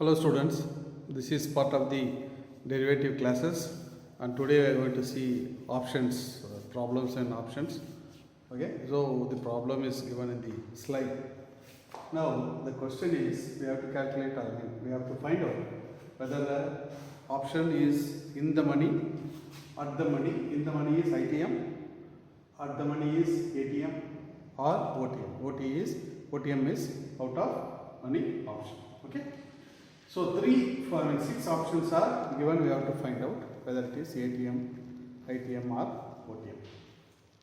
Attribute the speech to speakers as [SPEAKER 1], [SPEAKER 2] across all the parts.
[SPEAKER 1] Hello students, this is part of the derivative classes and today we are going to see options, problems and options. Okay, so the problem is given in the slide. Now the question is we have to calculate, we have to find out whether the option is in the money, at the money, in the money is ITM, at the money is ATM or OTM. OTM is out of money option. Okay. So 6 options are given, we have to find out whether it is ATM, ITM or OTM.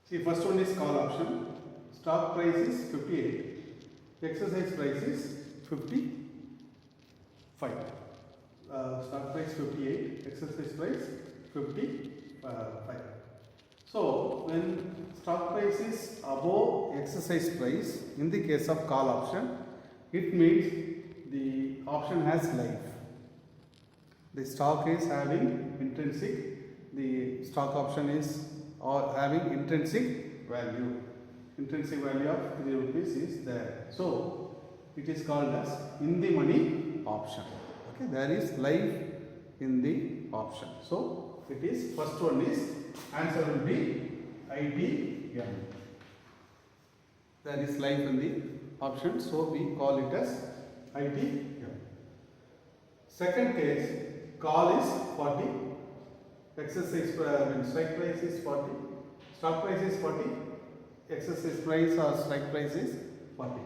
[SPEAKER 1] See, first one is call option. Stock price is 58, exercise price is 55. Stock price 58, exercise price 55. So when stock price is above exercise price, in the case of call option, it means the option has life. The stock is having intrinsic, the stock option is having intrinsic value. Intrinsic value of 3 rupees is there. So it is called as in the money option. Okay, there is life in the option. So it is, first one is, answer will be ITM. There is life in the option, so we call it as ITM. Second case, call is 40, exercise strike price is 40, stock price is 40, exercise price or strike price is 40.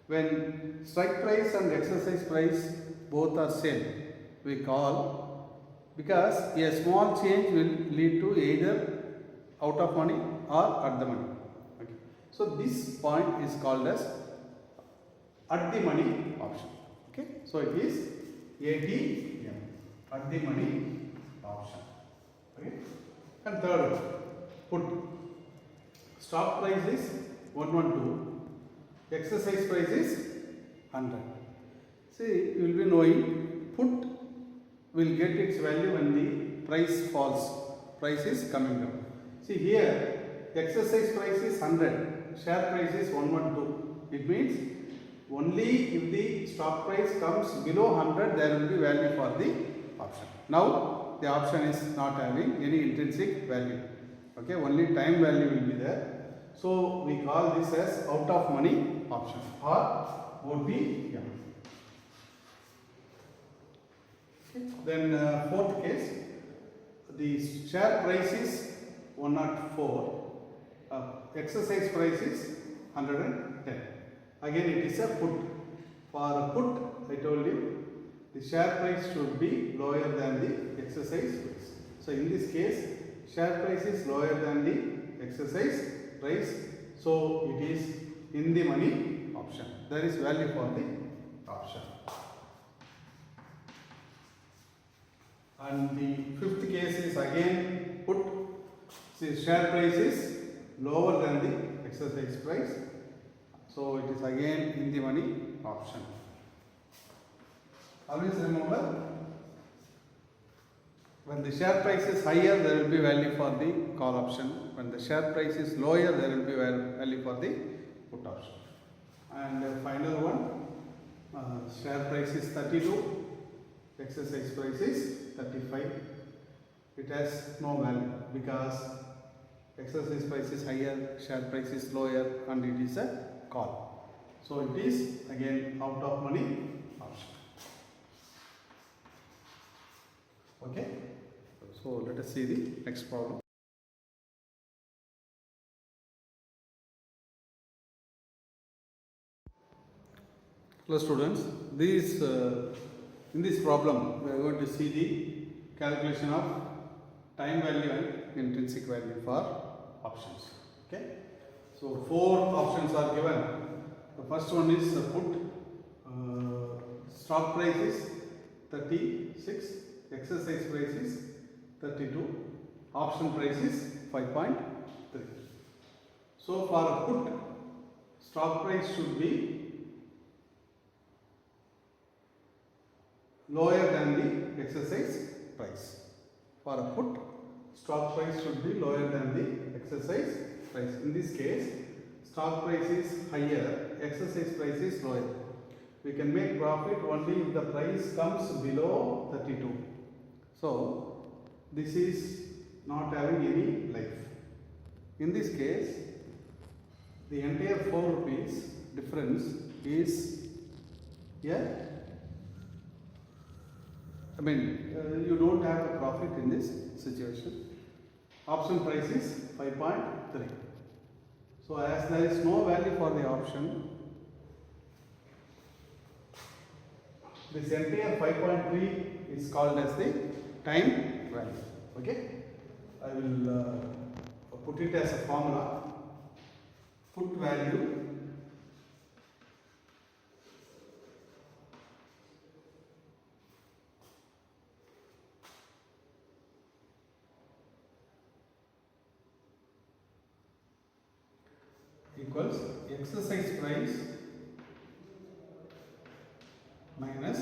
[SPEAKER 1] When strike price and exercise price both are same, we call, because a small change will lead to either out of money or at the money. Okay. So this point is called as at the money option. Okay. So it is ATM, at the money option. Okay. And third one, put. Stock price is 112, exercise price is 100. See, you will be knowing put will get its value when the price falls, price is coming down. See here, exercise price is 100, share price is 112. It means only if the stock price comes below 100, there will be value for the option. Now the option is not having any intrinsic value. Okay, only time value will be there. So we call this as out of money option or OTM. Okay. Then fourth case, the share price is 104, exercise price is 110. Again it is a put. For a put, I told you, the share price should be lower than the exercise price. So in this case, share price is lower than the exercise price. So it is in the money option. There is value for the option. And the fifth case is again put. See, share price is lower than the exercise price. So it is again in the money option. Always remember, when the share price is higher, there will be value for the call option. When the share price is lower, there will be value for the put option. And the final one, share price is 32, exercise price is 35. It has no value because exercise price is higher, share price is lower, and it is a call. So it is again out of money option. Okay. So let us see the next problem. Hello students, in this problem we are going to see the calculation of time value and intrinsic value for options. Okay. So 4 options are given. The first one is put. Stock price is 36, exercise price is 32, option price is 5.3. So for a put, stock price should be lower than the exercise price. For a put, stock price should be lower than the exercise price. In this case, stock price is higher, exercise price is lower. We can make profit only if the price comes below 32. So this is not having any life. In this case, the entire 4 rupees difference is here. You don't have a profit in this situation. Option price is 5.3. So as there is no value for the option, this entire 5.3 is called as the time value. Okay, I will put it as a formula. Put value equals exercise price minus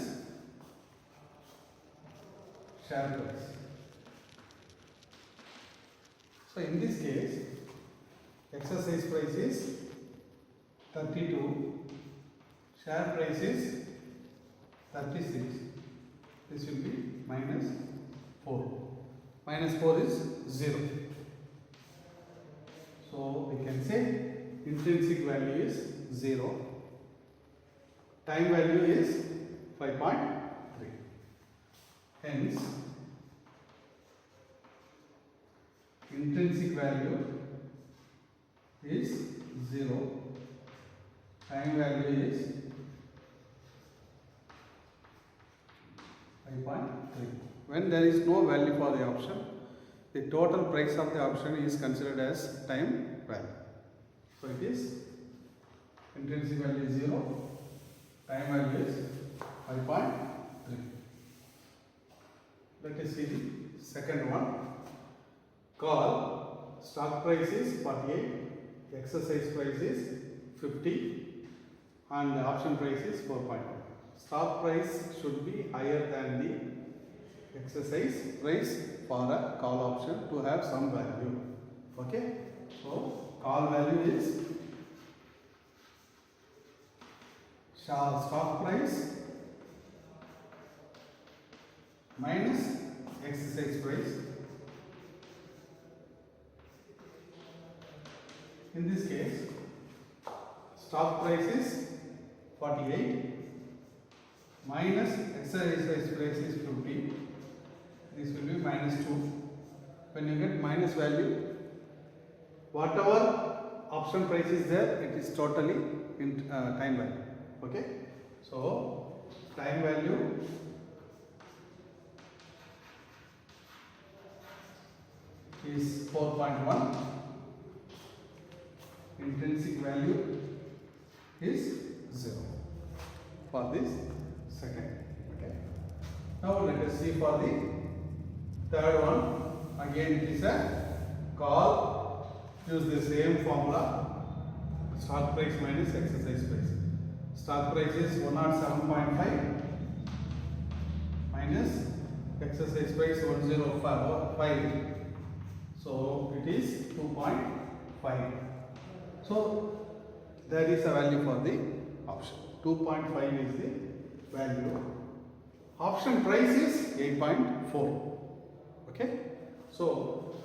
[SPEAKER 1] share price. So in this case, exercise price is 32, share price is 36. This will be minus 4. Minus 4 is 0. So we can say intrinsic value is 0. Time value is 5.3. Hence, intrinsic value is 0. Time value is 5.3. When there is no value for the option, the total price of the option is considered as time value. So it is intrinsic value is 0, time value is 5.3. Let us see the second one. Call stock price is 48, exercise price is 50, and the option price is 4.1. Stock price should be higher than the exercise price for a call option to have some value. Okay, so call value is stock price minus exercise price. In this case, stock price is 48 minus exercise price is 50. This will be minus 2. When you get minus value, whatever option price is there, it is totally in time value. Okay, so time value is 4.1. Intrinsic value is 0 for this second. Okay. Now let us see for the third one. Again it is a call. Use the same formula. Stock price minus exercise price. Stock price is 107.5 minus exercise price 105. So it is 2.5. So there is a value for the option. 2.5 is the value. Option price is 8.4. Okay. So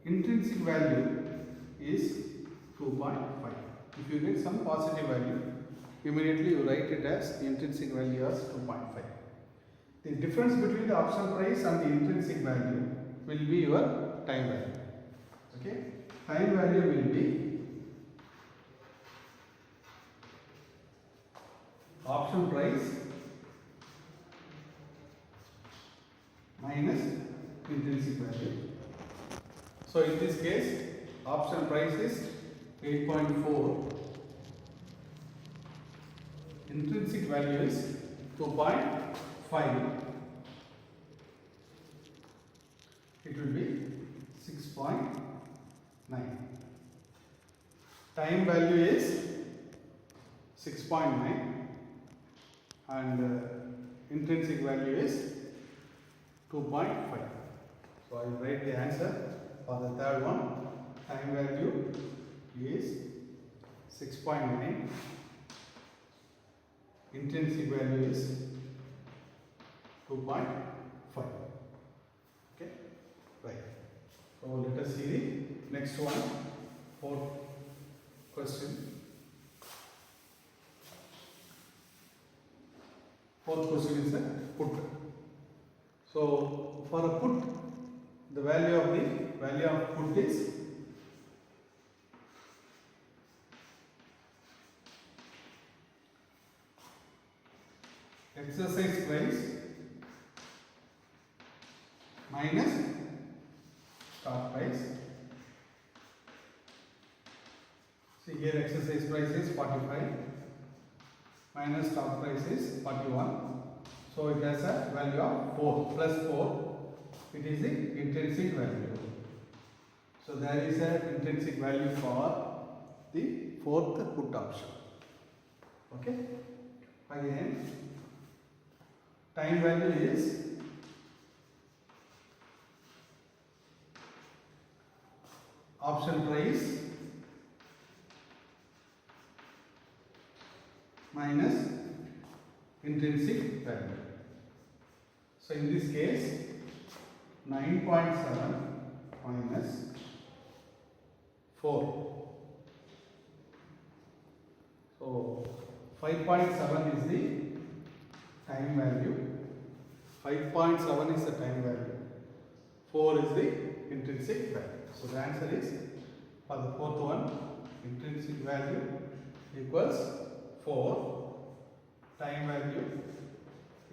[SPEAKER 1] intrinsic value is 2.5. If you get some positive value, immediately you write it as intrinsic value as 2.5. The difference between the option price and the intrinsic value will be your time value. Okay, time value will be option price minus intrinsic value. So in this case, option price is 8.4, intrinsic value is 2.5, it will be 6.9. Time value is 6.9 and intrinsic value is 2.5. So I will write the answer for the third one. Time value is 6.9. Intrinsic value is 2.5. Okay, right. So let us see the next one. Fourth question. Fourth question is a put. So for a put, the value of put is exercise price minus stock price. See here, exercise price is 45 minus stock price is 41. So it has a value of 4 plus 4. It is the intrinsic value. So there is an intrinsic value for the fourth put option. Okay. Again, time value is option price minus intrinsic value. So in this case, 9.7 minus 4. So 5.7 is the time value. 5.7 is the time value. 4 is the intrinsic value. So the answer is, for the fourth one, intrinsic value equals 4, time value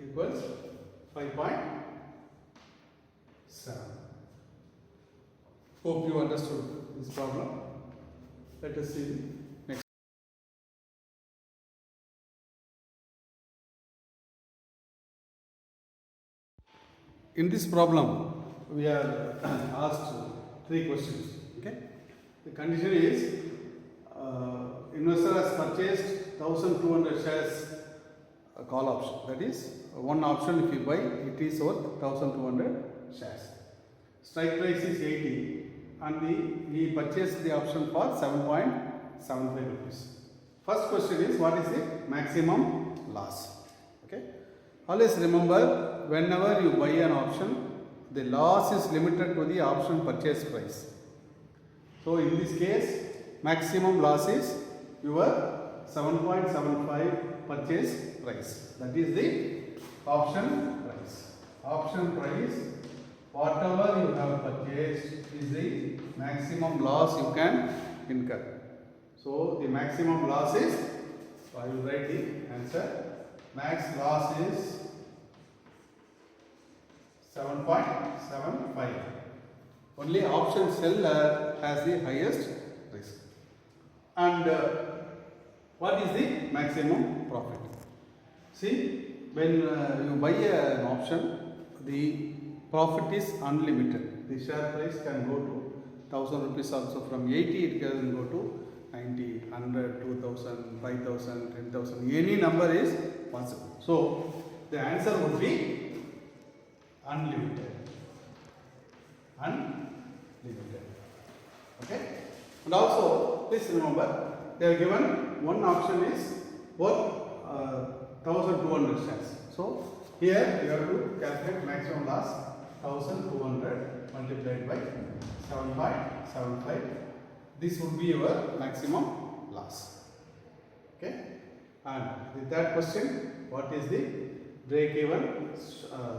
[SPEAKER 1] equals 5.7. Hope you understood this problem. Let us see next. In this problem, we are asked 3 questions. Okay, the condition is investor has purchased 1200 shares call option. That is one option. If you buy, it is worth 1200 shares. Strike price is 80, and he purchased the option for 7.75 rupees. First question is, what is the maximum loss? Okay, always remember, whenever you buy an option, the loss is limited to the option purchase price. So in this case, maximum loss is your 7.75 purchase price. That is the option price. Option price, whatever you have purchased, is the maximum loss you can incur. So the maximum loss is, so I will write the answer. Max loss is 7.75. Only option seller has the highest risk. And what is the maximum profit? See, when you buy an option, the profit is unlimited. The share price can go to 1000 rupees also. From 80 it can go to 90, 100, 2000, 5000, 10,000. Any number is possible. So the answer would be unlimited. Unlimited. Okay. And also, please remember, they are given one option is worth 1200 shares. So here you have to calculate maximum loss 1200 multiplied by 7.75. This would be your maximum loss. Okay. And the third question, what is the break-even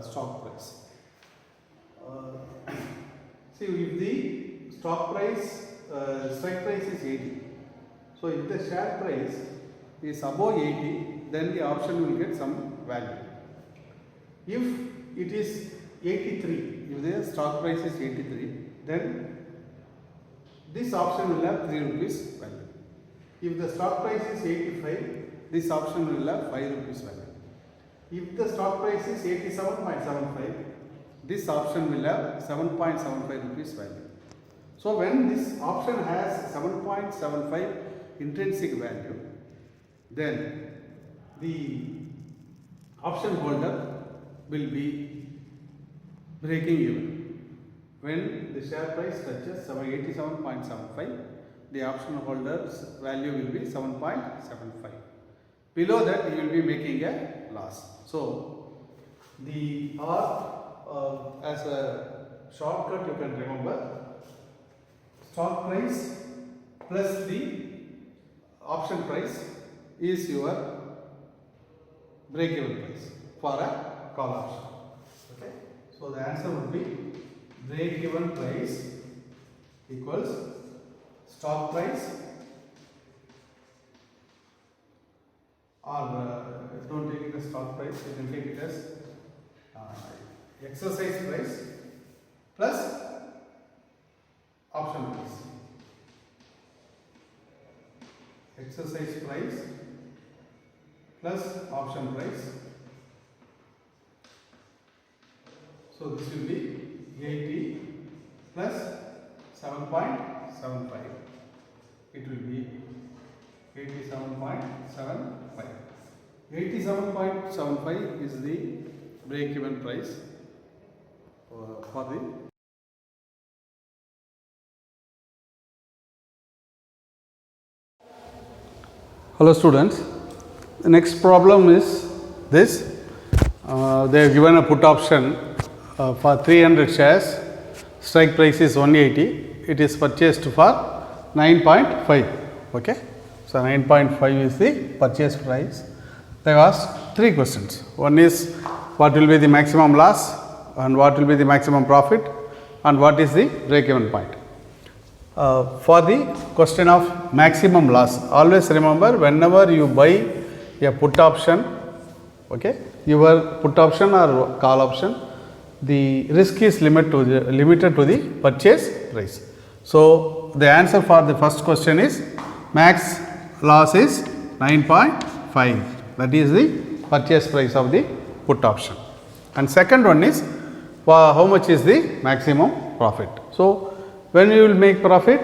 [SPEAKER 1] stock price? See, if the stock price, strike price is 80. So if the share price is above 80, then the option will get some value. If it is 83, if the stock price is 83, then this option will have 3 rupees value. If the stock price is 85, this option will have 5 rupees value. If the stock price is 87.75, this option will have 7.75 rupees value. So when this option has 7.75 intrinsic value, then the option holder will be breaking even. When the share price touches 87.75, the option holder's value will be 7.75. Below that, you will be making a loss. So, the R as a shortcut you can remember, stock price plus the option price is your break-even price for a call option. Okay. So, the answer would be break-even price equals stock price, or don't take it as stock price, you can take it as exercise price plus option price. Exercise price plus option price. So this will be 80 plus 7.75. It will be 87.75. 87.75 is the break-even price for the Hello students, the next problem is this. They have given a put option for 300 shares, strike price is 180, it is purchased for 9.5. Okay, so 9.5 is the purchase price. They have asked three questions. One is what will be the maximum loss, and what will be the maximum profit, and what is the break even point. For the question of maximum loss, always remember whenever you buy a put option, okay, your put option or call option, the risk is limited to the purchase price. So the answer for the first question is max loss is 9.5, that is the purchase price of the put option. And second one is how much is the maximum profit. So when you will make profit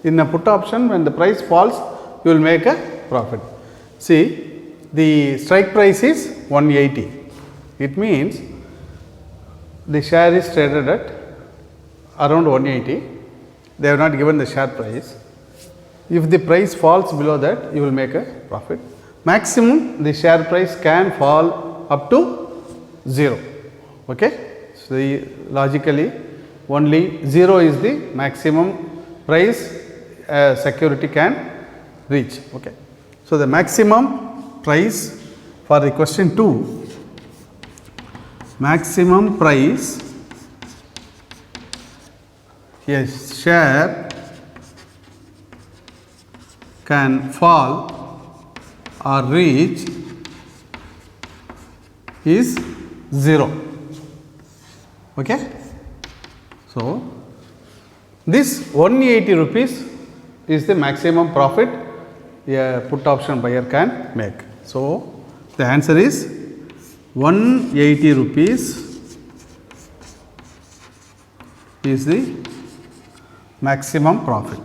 [SPEAKER 1] in a put option, when the price falls, you will make a profit. See, the strike price is 180. It means the share is traded at around 180. They have not given the share price. If the price falls below that, you will make a profit. Maximum, the share price can fall up to 0. Okay? So, logically, only 0 is the maximum price security can reach. Okay. So, the maximum price for the question 2, maximum price a share can fall or reach is 0. Okay. So, this 180 rupees is the maximum profit a put option buyer can make. So, the answer is 180 rupees is the maximum profit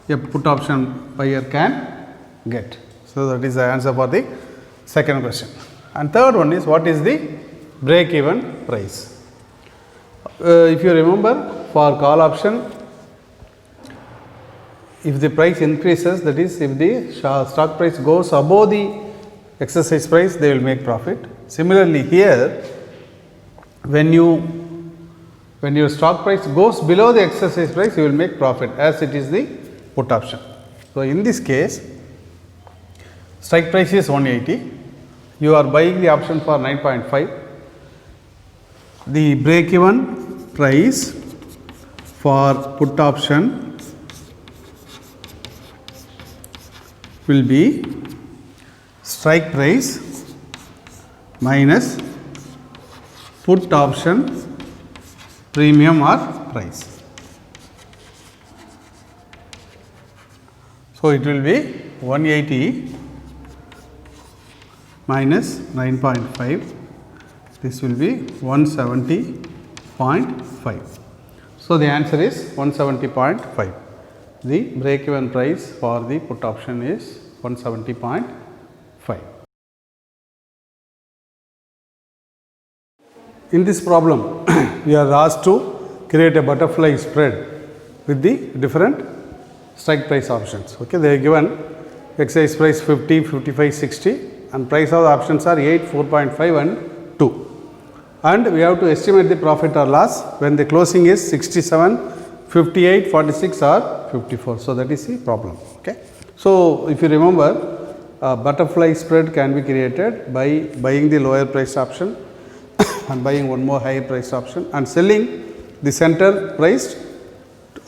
[SPEAKER 1] a put option buyer can get. So, that is the answer for the second question. And third one is what is the break even price. If you remember, for call option, if the price increases, that is if the stock price goes above the exercise price, they will make profit. Similarly here, when your stock price goes below the exercise price, you will make profit as it is the put option. So in this case, strike price is 180, you are buying the option for 9.5. The break even price for put option will be strike price minus put option premium or price. So it will be 180 minus 9.5. This will be 170.5. So the answer is 170.5. The break even price for the put option is 170.5. In this problem, we are asked to create a butterfly spread with the different strike price options. Okay, they are given exercise price 50, 55, 60 and price of the options are 8, 4.5 and 2. And we have to estimate the profit or loss when the closing is 67, 58, 46 or 54. So, that is the problem. Okay. So, if you remember, butterfly spread can be created by buying the lower price option and buying one more higher price option and selling the center priced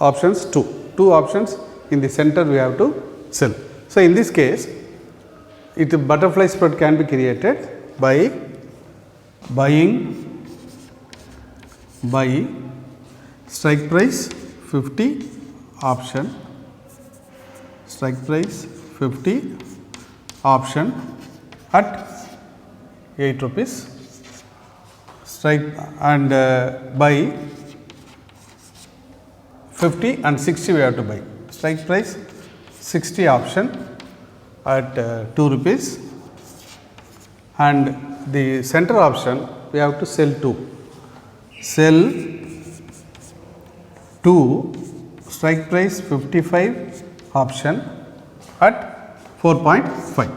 [SPEAKER 1] options 2. 2 options in the center we have to sell. So, in this case, butterfly spread can be created by buying strike price 50 option, strike price 50 option at 8 rupees, strike and buy 50 and 60 we have to buy. Strike price 60 option at 2 rupees and the center option we have to sell 2. Sell 2 strike price 55 option at 4.5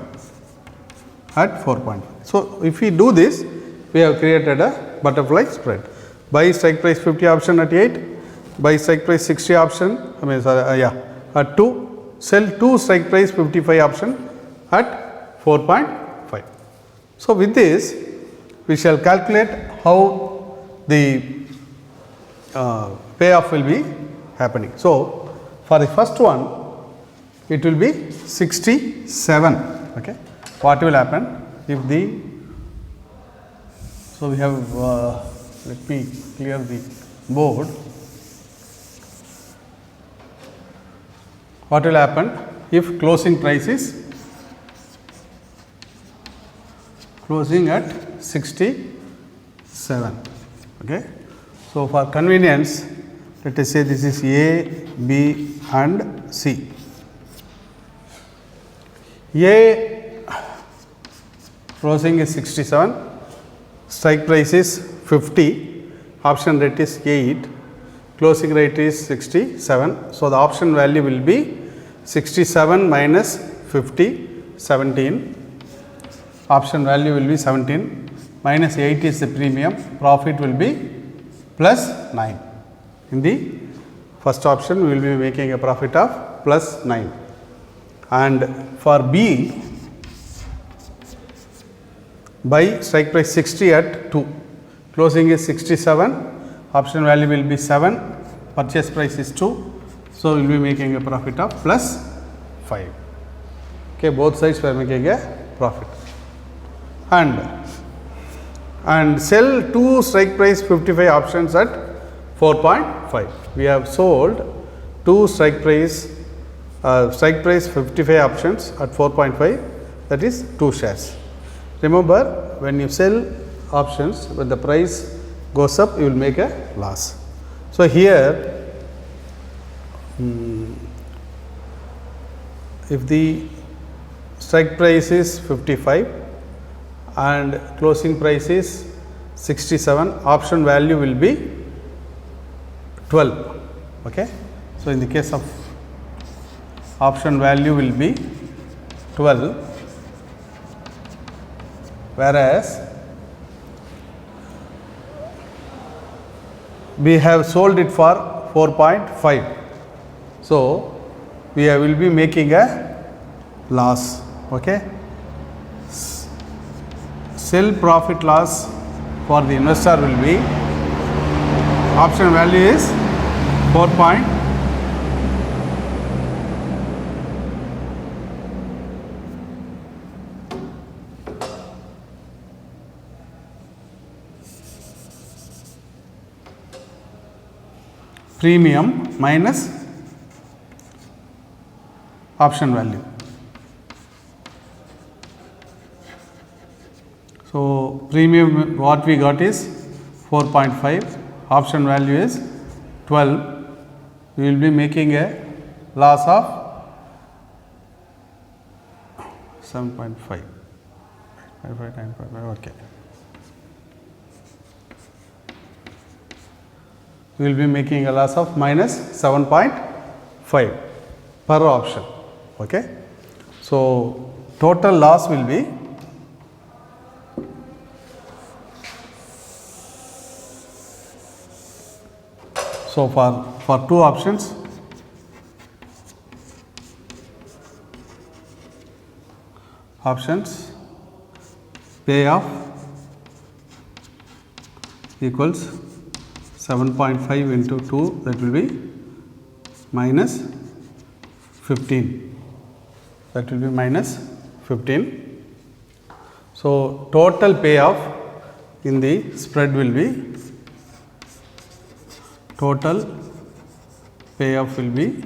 [SPEAKER 1] at 4.5. So, if we do this, we have created a butterfly spread. Buy strike price 50 option at 8, buy strike price 60 option at 2, sell 2 strike price 55 option at 4.5. So, with this we shall calculate how the payoff will be happening. So, for the first one it will be 67. Okay. What will happen if the, so we have let me clear the board. What will happen if closing price is closing at 67. Okay. So, for convenience, let us say this is A, B and C. A closing is 67, strike price is 50, option rate is 8, closing rate is 67. So, the option value will be 67 minus 50, 17. Option value will be 17, minus 8 is the premium, profit will be plus 9. In the first option, we will be making a profit of plus 9. And for B, buy strike price 60 at 2, closing is 67, option value will be 7, purchase price is 2. So, we will be making a profit of plus 5. Okay, both sides we are making a profit. And sell 2 strike price 55 options at 4.5. We have sold 2 strike price 55 options at 4.5, that is 2 shares. Remember, when you sell options, when the price goes up, you will make a loss. So, here if the strike price is 55 and closing price is 67, option value will be 12. Okay. So, in the case of option value will be 12, whereas we have sold it for 4.5. So, we will be making a loss. Okay. Sell profit loss for the investor will be, option value is 4. Premium minus option value. So, premium what we got is 4.5, option value is 12. We will be making a loss of 7.5. Okay. we will be making a loss of minus 7.5 per option. Okay. So total loss will be for two options, payoff equals 7.5 into 2, that will be minus 15. That will be minus 15. So total payoff in the spread will be, total payoff will be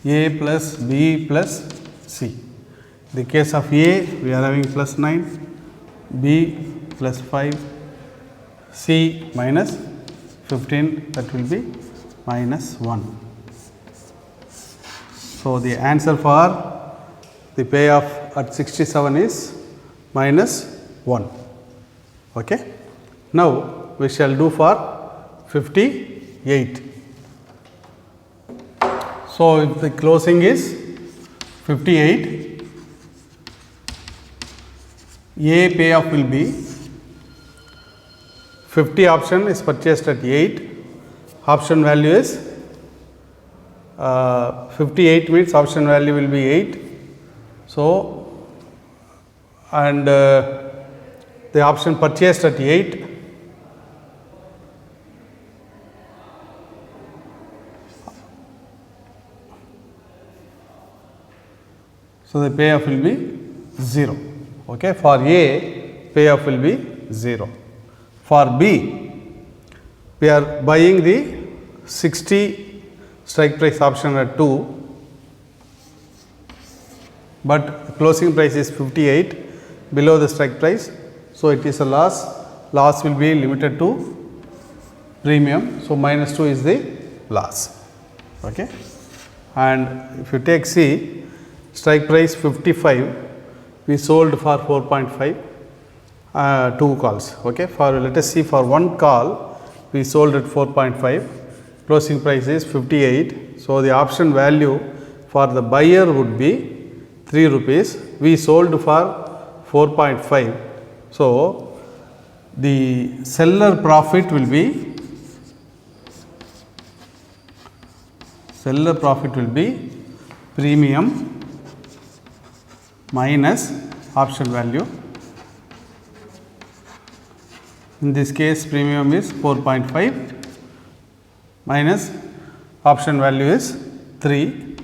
[SPEAKER 1] A plus B plus C. In the case of A, we are having plus 9, B plus 5, C minus 15, that will be minus 1. So the answer for the payoff at 67 is minus 1. Okay. Now we shall do for 58. So if the closing is 58, A payoff will be 50 option is purchased at 8, option value is 58 means option value will be 8. So, and the option purchased at 8, so the payoff will be 0. Okay. For A, payoff will be 0. For B, we are buying the 60 strike price option at 2, but closing price is 58 below the strike price. So it is a loss. Loss will be limited to premium. So minus 2 is the loss. Okay. And if you take C, strike price 55, we sold for 4.5, 2 calls. Okay. For let us see, for one call we sold at 4.5, closing price is 58. So the option value for the buyer would be 3 rupees. We sold for 4.5. So the seller profit will be, premium minus option value. In this case, premium is 4.5 minus option value is 3.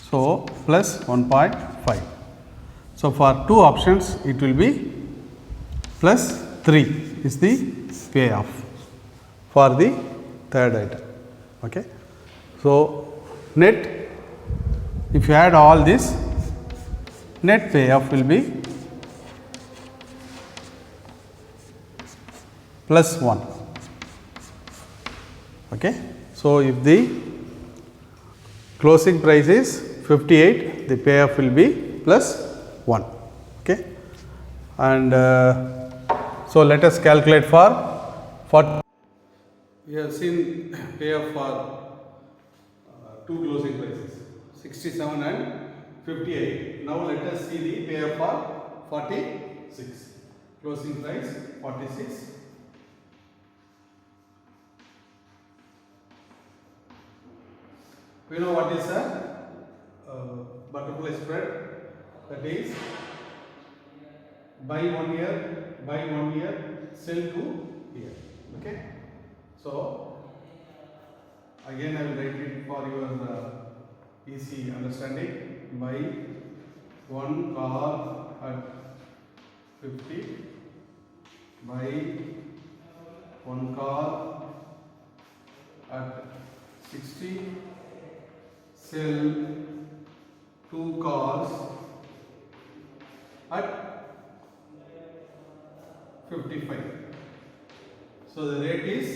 [SPEAKER 1] So plus 1.5. So for two options, it will be plus 3 is the payoff for the third item. Okay. So net, if you add all this, net payoff will be plus 1. Okay. So if the closing price is 58, the payoff will be plus 1. Okay. And so let us calculate for we have seen payoff for two closing prices, 67 and 58. Now let us see the payoff for 46. Closing price 46. We know what is a butterfly spread. That is buy 1 year, sell 2 year. Okay. So again I will write it for your easy understanding. Buy 1 car at 50, buy 1 car at 60, sell 2 cars at 55. So the rate is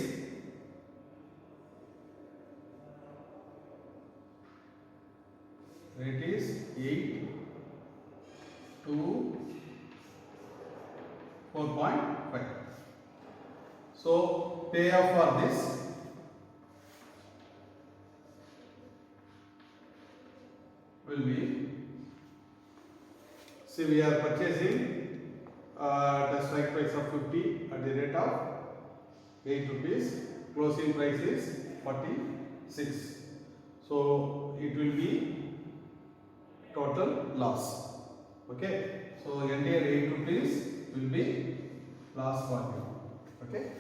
[SPEAKER 1] Rate is 8 to 4.5. So payoff for this will be, see, we are purchasing the strike price of 50 at the rate of 8 rupees, closing price is 46. So it will be total loss. Okay, so entire 8 rupees will be loss for you. Okay,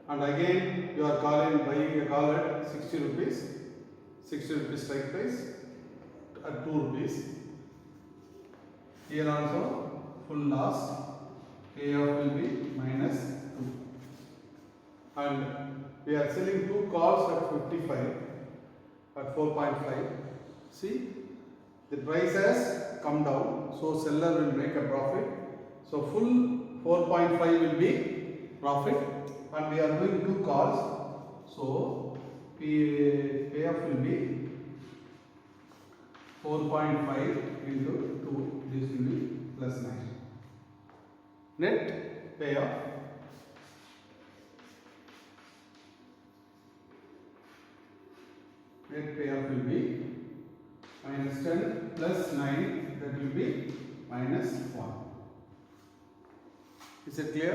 [SPEAKER 1] and again you are buying a call at 60 rupees, 60 rupees strike price at 2 rupees. Here also full loss, payoff will be minus 2. And we are selling 2 calls at 55 at 4.5. See, the price has come down, so seller will make a profit. So full 4.5 will be profit, and we are doing 2 calls. So payoff will be 4.5 into 2, this will be plus 9. Net payoff will be minus 10 plus 9, that will be minus 1. Is it clear?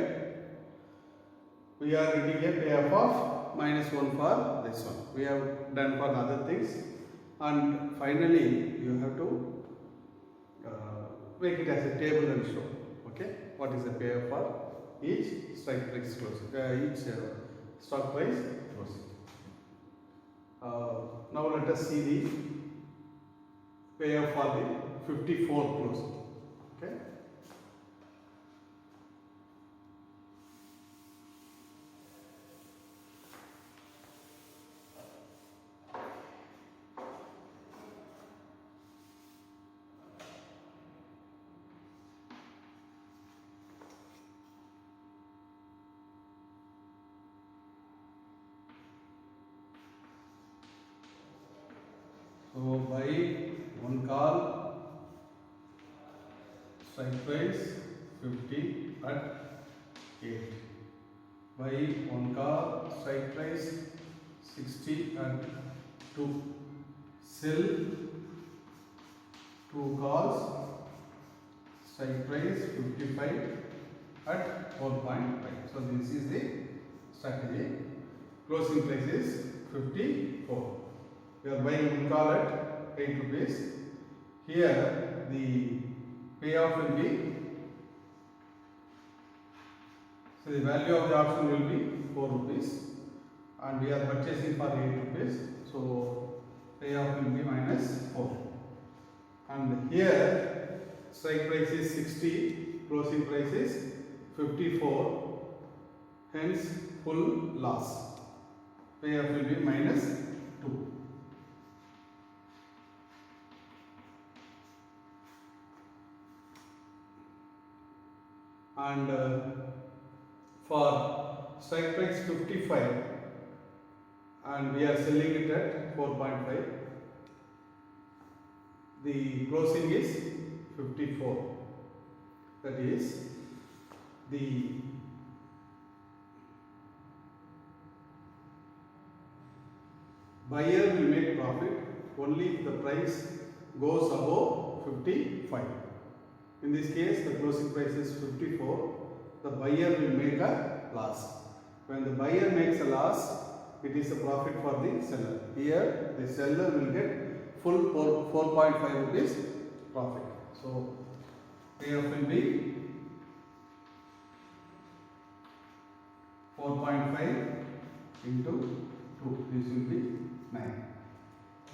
[SPEAKER 1] We are getting a payoff of minus 1 for this one. We have done for other things, and finally you have to make it as a table and show. Okay, what is the payoff for each strike price closing, each stock price closing. Now let us see the payoff for the 54 closing. Okay. So buy 1 call, strike price 50 at 8. Buy 1 call, strike price 60 at 2. Sell 2 calls, strike price 55 at 4.5. So this is the strategy. Closing price is 54. We are buying 1 call at 8 rupees. Here the payoff will be, so the value of the option will be 4 rupees, and we are purchasing for 8 rupees. So payoff will be minus 4. And here strike price is 60, closing price is 54, hence full loss. Payoff will be minus 2. And for strike price 55 and we are selling it at 4.5, the closing is 54. That is, the buyer will make profit only if the price goes above 55. In this case, the closing price is 54. The buyer will make a loss. When the buyer makes a loss, it is a profit for the seller. Here, the seller will get full 4.5 rupees profit. So, payoff will be 4.5 into 2. This will be 9.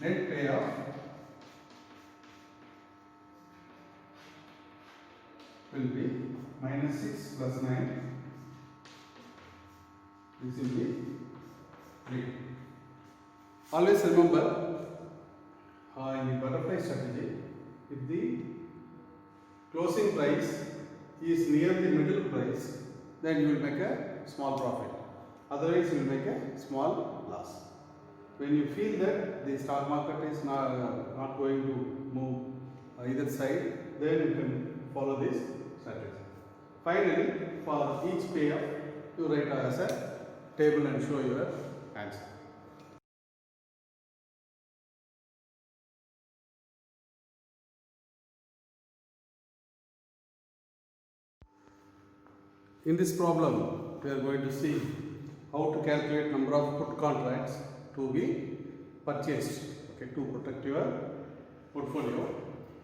[SPEAKER 1] Net payoff will be minus 6 plus 9. This will be 3. Always remember, in the butterfly strategy, if the closing price is near the middle price, then you will make a small profit. Otherwise, you will make a small loss. When you feel that the stock market is not going to move either side, then you can follow this strategy. Finally, for each payoff, you write as a table and show your answer. In this problem, we are going to see how to calculate number of put contracts to be purchased, okay, to protect your portfolio.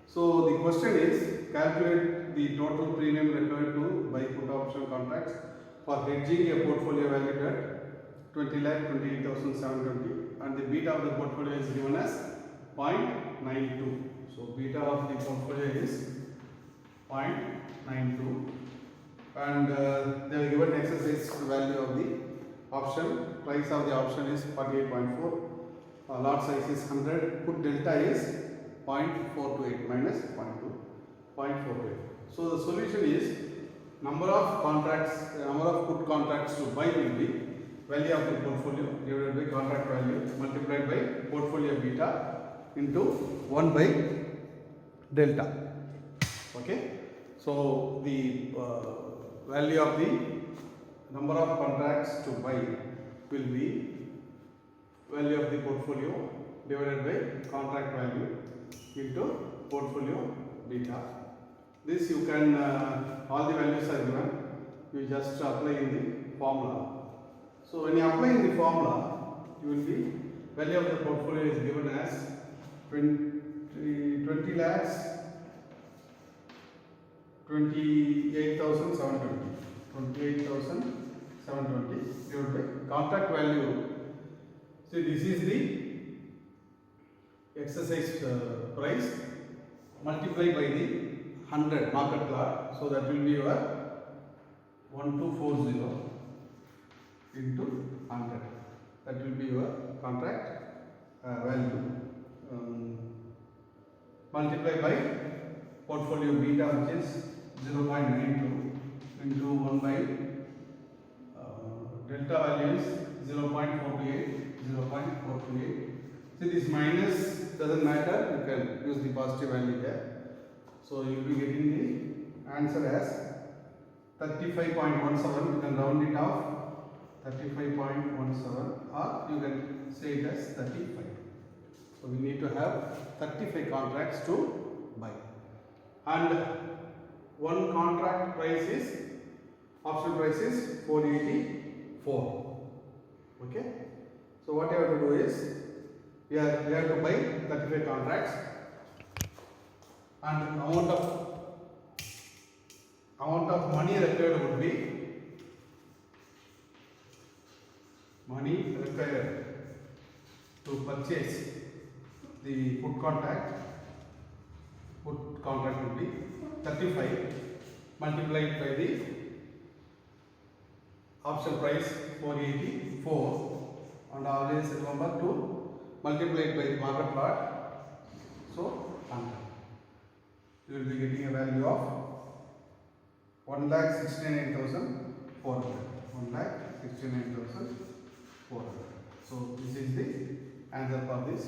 [SPEAKER 1] So the question is, calculate the total premium required to buy put option contracts for hedging a portfolio valued at 20,28,720, and the beta of the portfolio is given as 0.92. So beta of the portfolio is 0.92. And they are given exercise value of the option. Price of the option is 48.4. Lot size is 100. Put delta is 0.428 minus 0.428. So the solution is number of put contracts to buy will be value of the portfolio divided by contract value multiplied by portfolio beta into 1 by delta. Okay. So the value of the number of contracts to buy will be value of the portfolio divided by contract value into portfolio beta. This you can, all the values are given, you just apply in the formula. So when you apply in the formula, you will be, value of the portfolio is given as 20 lakhs 28,720 divided by contract value. See, this is the exercise price multiplied by the 100 market lot. So that will be your 1240 into 100. That will be your contract value. Multiplied by portfolio beta, which is 0.92 into 1 by delta value is 0.428. See, this minus doesn't matter, you can use the positive value there. So you will be getting the answer as 35.17. You can round it off 35.17, or you can say it as 35. So we need to have 35 contracts to buy, and one contract price is, option price is 484. Okay. So what you have to do is, we have to buy 35 contracts, and amount of money required would be, money required to purchase the put contract would be 35 multiplied by the option price 484, and always remember to multiply by the market lot. So 100. You will be getting a value of 1,69,400. 1,69,400. So this is the answer for this